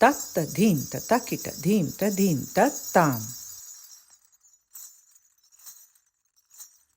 tatta dhim tatakita dhim tadim tattam.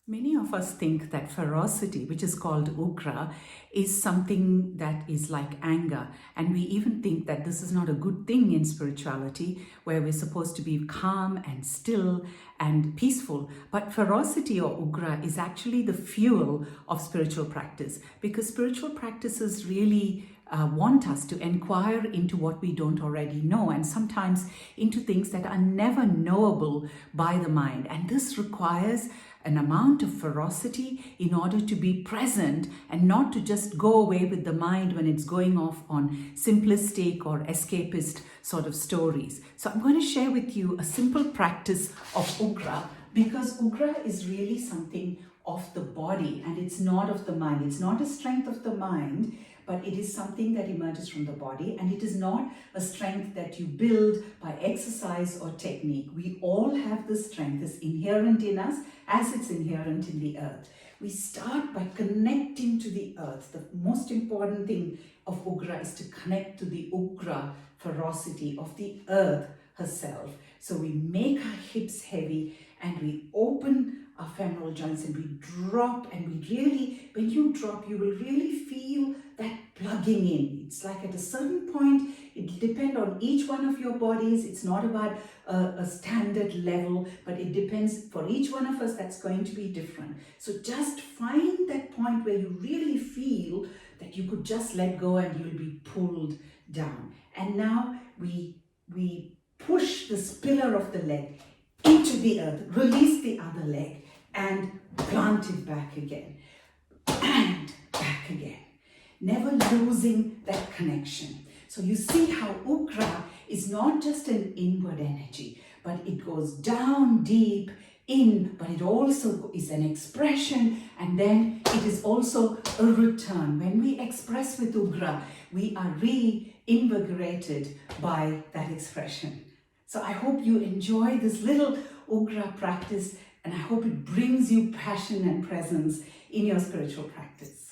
Many of us think that ferocity, which is called Ugra, is something that is like anger. And we even think that this is not a good thing in spirituality, where we're supposed to be calm and still and peaceful. But ferocity or Ugra is actually the fuel of spiritual practice, because spiritual practices really want us to inquire into what we don't already know, and sometimes into things that are never knowable by the mind. And this requires an amount of ferocity in order to be present and not to just go away with the mind when it's going off on simplistic or escapist sort of stories. So I'm going to share with you a simple practice of Ugra, because Ugra is really something of the body and it's not of the mind. It's not a strength of the mind, but it is something that emerges from the body, and it is not a strength that you build by exercise or technique. We all have this strength. It's inherent in us as it's inherent in the earth. We start by connecting to the earth. The most important thing of Ugra is to connect to the Ugra ferocity of the earth herself. So we make our hips heavy and we open our femoral joints and we drop, and we really, when you drop, you will really feel that plugging in. It's like at a certain point, it depends on each one of your bodies. It's not about a standard level, but it depends for each one of us. That's going to be different. So just find that point where you really feel that you could just let go and you'll be pulled down. And now we push this pillar of the leg into the earth, release the other leg and plant it back again and back again, never losing that connection. So you see how Ugra is not just an inward energy, but it goes down deep in, but it also is an expression, and then it is also a return. When we express with Ugra, we are reinvigorated by that expression. So I hope you enjoy this little Ugra practice, and I hope it brings you passion and presence in your spiritual practice.